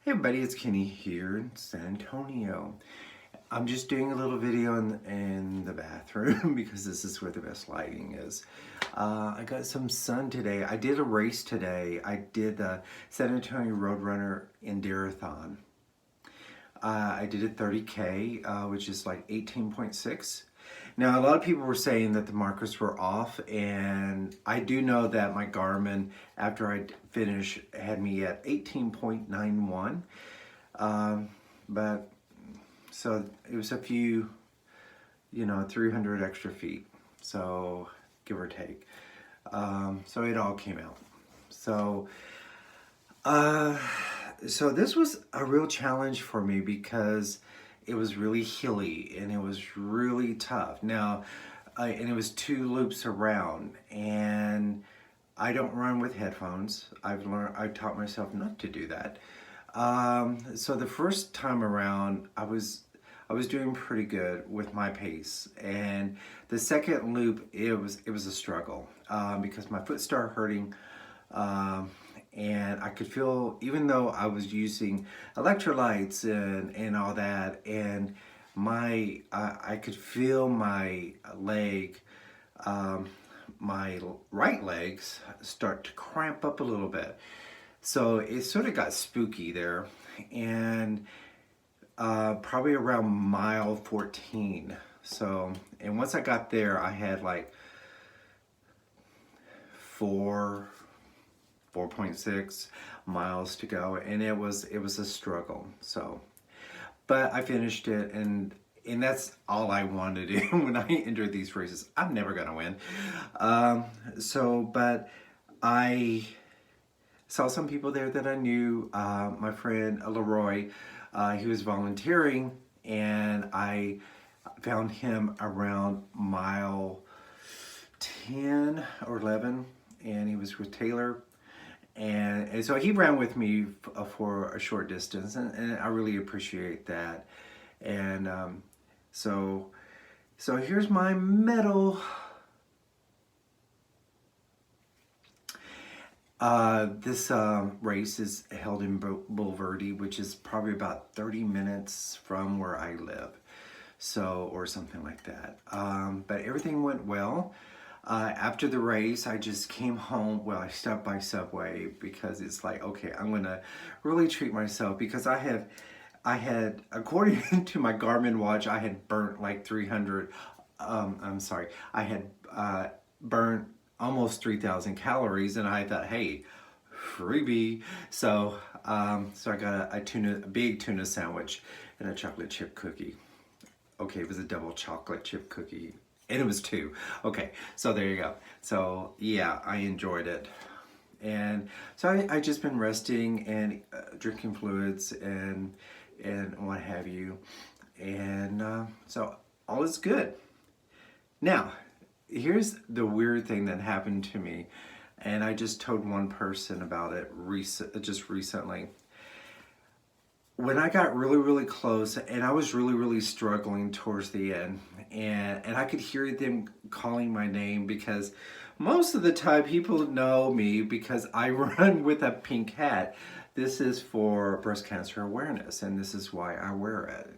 Hey everybody, it's Kenny here in San Antonio. I'm just doing a little video in the bathroom because this is where the best lighting is. I got some sun today. I did a race today. I did the San Antonio Roadrunner Endurathon. I did a 30K, which is like 18.6. Now, a lot of people were saying that the markers were off, and I do know that my Garmin, after I finished, had me at 18.91. But so it was a few, 300 extra feet, so give or take. So it all came out. Uh, so this was a real challenge for me because it was really hilly and it was really tough. Now, and it was 2 loops around, and I don't run with headphones. I've taught myself not to do that. So the first time around, I was doing pretty good with my pace, and the second loop it was a struggle because my foot started hurting. And I could feel, even though I was using electrolytes and all that, and I could feel my leg, my right legs start to cramp up a little bit. So it sort of got spooky there, and probably around mile 14. So, and once I got there, I had like 4.6 miles to go, and it was a struggle. So, but I finished it, and that's all I wanted to do when I entered these races. I'm never gonna win. But I saw some people there that I knew. My friend Leroy, he was volunteering, and I found him around mile 10 or 11, and he was with Taylor. And so he ran with me for a short distance, and I really appreciate that. And so here's my medal. This race is held in Bulverde, which is probably about 30 minutes from where I live, so, or something like that. But everything went well. After the race, I just came home. Well, I stopped by Subway because it's like, okay, I'm gonna really treat myself, because I had, according to my Garmin watch, I had burnt like 300. I had burnt almost 3,000 calories, and I thought, hey, freebie. So I got a big tuna sandwich and a chocolate chip cookie. Okay, it was a double chocolate chip cookie, and it was 2. Okay, so there you go. So yeah, I enjoyed it. And so I just been resting and drinking fluids and what have you. And so all is good. Now, here's the weird thing that happened to me, and I just told one person about it just recently. When I got really, really close, and I was really, really struggling towards the end, and I could hear them calling my name, because most of the time people know me because I run with a pink hat. This is for breast cancer awareness, and this is why I wear it,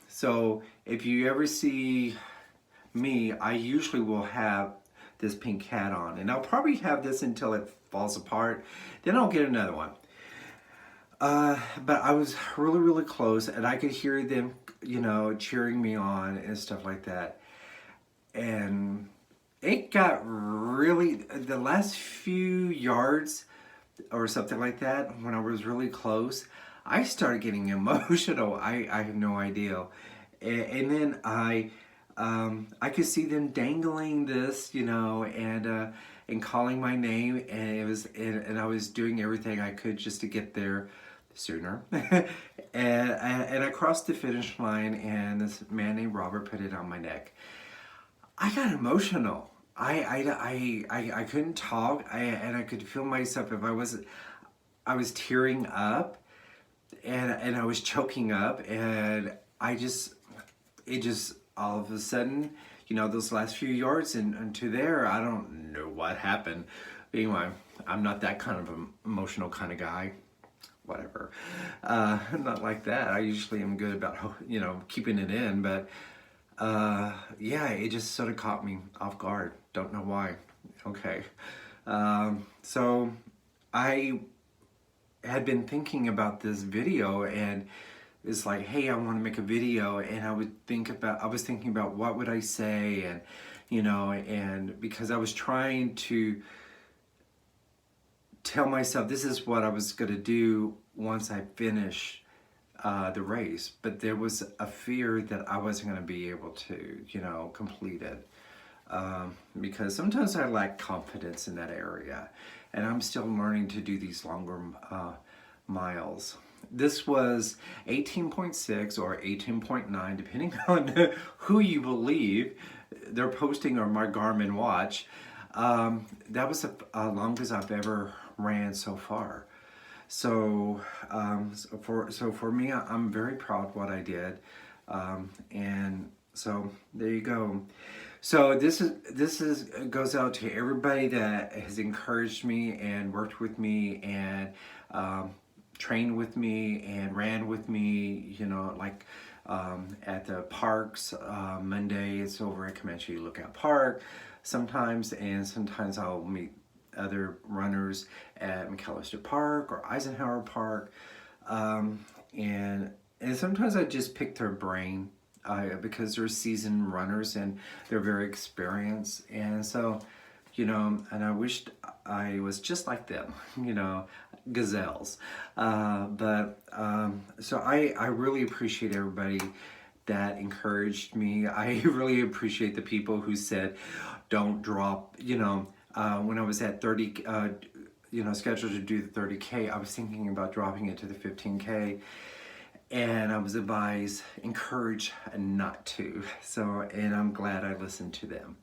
so if you ever see me, I usually will have this pink hat on, and I'll probably have this until it falls apart. Then I'll get another one. But I was really, really close, and I could hear them, cheering me on and stuff like that. And it got really, the last few yards or something like that, when I was really close, I started getting emotional. I have no idea. And then I could see them dangling this, and calling my name, and I was doing everything I could just to get there sooner. and I crossed the finish line, and this man named Robert put it on my neck. I got emotional. I couldn't talk, and I could feel myself. If I was tearing up, and I was choking up, and it just all of a sudden, those last few yards and to there, I don't know what happened. Anyway, I'm not that kind of emotional kind of guy. whatever. Not like that. I usually am good about, keeping it in, but yeah, it just sort of caught me off guard. Don't know why. Okay. So I had been thinking about this video, and it's like, hey, I want to make a video, and I was thinking about what would I say, and and because I was trying to tell myself this is what I was going to do once I finish the race, but there was a fear that I wasn't going to be able to, complete it. Because sometimes I lack confidence in that area, and I'm still learning to do these longer miles. This was 18.6 or 18.9, depending on who you believe. They're posting on my Garmin watch. That was the longest I've ever ran so far. So, for me, I'm very proud of what I did, and so there you go. So this goes out to everybody that has encouraged me and worked with me and trained with me and ran with me. Like at the parks. Monday it's over at Comanche Lookout Park sometimes, and sometimes I'll meet other runners at McAllister Park or Eisenhower Park, and sometimes I just pick their brain because they're seasoned runners and they're very experienced, and so and I wished I was just like them, gazelles. So I really appreciate everybody that encouraged me. I really appreciate the people who said, don't drop, when I was at 30, scheduled to do the 30K, I was thinking about dropping it to the 15K. And I was encouraged not to. So, and I'm glad I listened to them.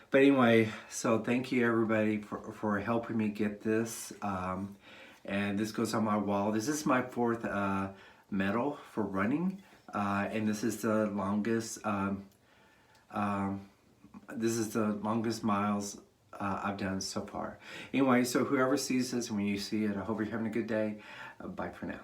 But anyway, so thank you everybody for helping me get this. And this goes on my wall. This is my 4th medal for running. And this is the longest, miles I've done so far. Anyway, so whoever sees this, and when you see it, I hope you're having a good day. Bye for now.